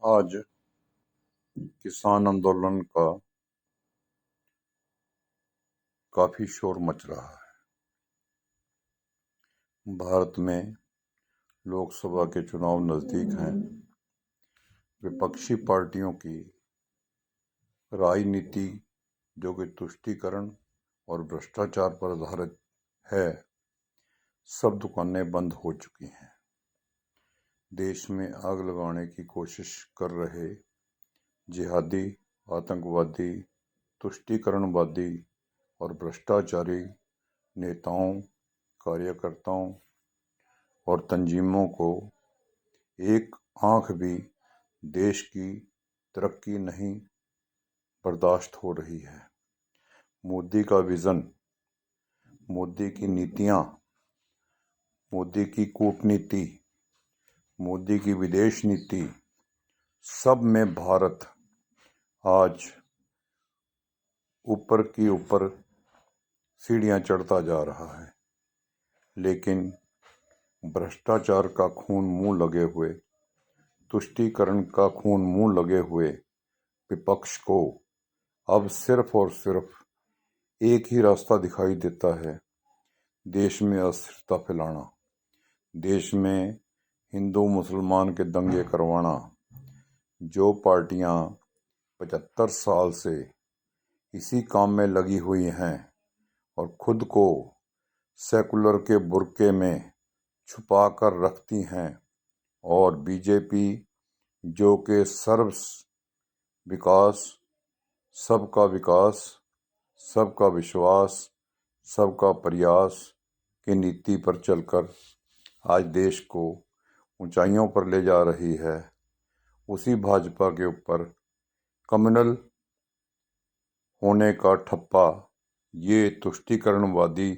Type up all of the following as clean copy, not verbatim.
आज किसान आंदोलन का काफी शोर मच रहा है। भारत में लोकसभा के चुनाव नजदीक हैं। विपक्षी पार्टियों की राजनीति, जो कि तुष्टीकरण और भ्रष्टाचार पर आधारित है, सब दुकानें बंद हो चुकी हैं। देश में आग लगाने की कोशिश कर रहे जिहादी, आतंकवादी, तुष्टीकरणवादी और भ्रष्टाचारी नेताओं, कार्यकर्ताओं और तंजीमों को एक आंख भी देश की तरक्की नहीं बर्दाश्त हो रही है। मोदी का विजन, मोदी की नीतियां, मोदी की कूटनीति, मोदी की विदेश नीति, सब में भारत आज ऊपर की ऊपर सीढ़ियां चढ़ता जा रहा है। लेकिन भ्रष्टाचार का खून मुंह लगे हुए, तुष्टीकरण का खून मुंह लगे हुए विपक्ष को अब सिर्फ और सिर्फ एक ही रास्ता दिखाई देता है, देश में अस्थिरता फैलाना, देश में हिंदू मुसलमान के दंगे करवाना। जो पार्टियां 75 साल से इसी काम में लगी हुई हैं और खुद को सेकुलर के बुर्के में छुपा कर रखती हैं, और बीजेपी जो कि सर्व विकास, सबका विश्वास, सबका प्रयास की नीति पर चलकर आज देश को ऊंचाइयों पर ले जा रही है, उसी भाजपा के ऊपर कम्युनल होने का ठप्पा ये तुष्टीकरणवादी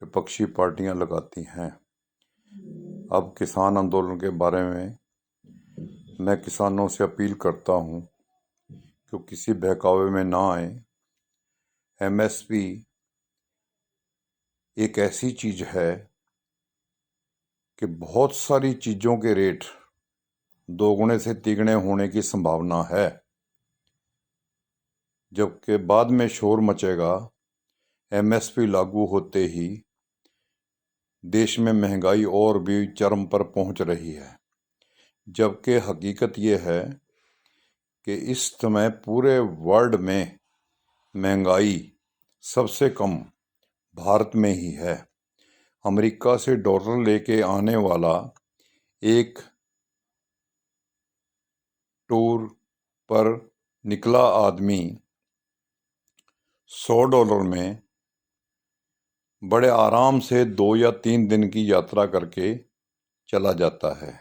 विपक्षी पार्टियां लगाती हैं। अब किसान आंदोलन के बारे में मैं किसानों से अपील करता हूं कि किसी बहकावे में ना आए। एमएसपी एक ऐसी चीज है कि बहुत सारी चीजों के रेट दोगुने से तिगुने होने की संभावना है, जबकि बाद में शोर मचेगा एमएसपी लागू होते ही देश में महंगाई और भी चरम पर पहुंच रही है। जबकि हकीकत ये है कि इस समय पूरे वर्ल्ड में महंगाई सबसे कम भारत में ही है। अमेरिका से डॉलर लेके आने वाला एक टूर पर निकला आदमी $100 में बड़े आराम से 2 या 3 दिन की यात्रा करके चला जाता है,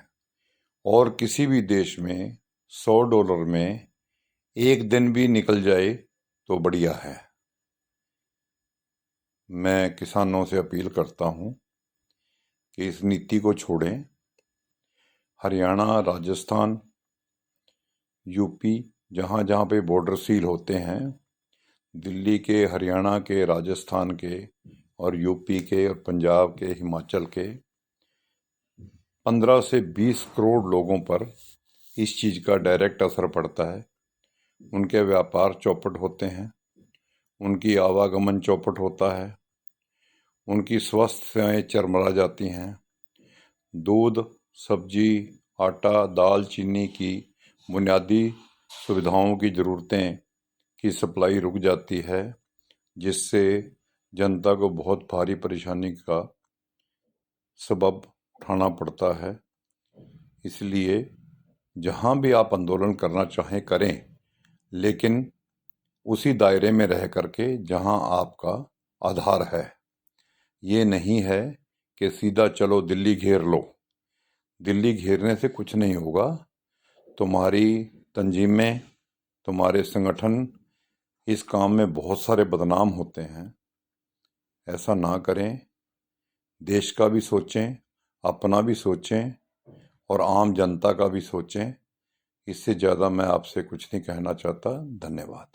और किसी भी देश में $100 में एक दिन भी निकल जाए तो बढ़िया है। मैं किसानों से अपील करता हूं कि इस नीति को छोड़ें। हरियाणा, राजस्थान, यूपी, जहां जहां पे बॉर्डर सील होते हैं, दिल्ली के, हरियाणा के, राजस्थान के और यूपी के और पंजाब के, हिमाचल के 15 से 20 करोड़ लोगों पर इस चीज का डायरेक्ट असर पड़ता है। उनके व्यापार चौपट होते हैं, उनकी आवागमन चौपट होता है, उनकी स्वास्थ्य सेवाएं चरमरा जाती हैं, दूध, सब्जी, आटा, दाल, चीनी की बुनियादी सुविधाओं की ज़रूरतें की सप्लाई रुक जाती है, जिससे जनता को बहुत भारी परेशानी का सबब उठाना पड़ता है। इसलिए जहां भी आप आंदोलन करना चाहें करें, लेकिन उसी दायरे में रह करके जहां आपका आधार है। ये नहीं है कि सीधा चलो दिल्ली घेर लो। दिल्ली घेरने से कुछ नहीं होगा। तुम्हारी तंजीमें, तुम्हारे संगठन इस काम में बहुत सारे बदनाम होते हैं। ऐसा ना करें। देश का भी सोचें, अपना भी सोचें और आम जनता का भी सोचें। इससे ज़्यादा मैं आपसे कुछ नहीं कहना चाहता। धन्यवाद।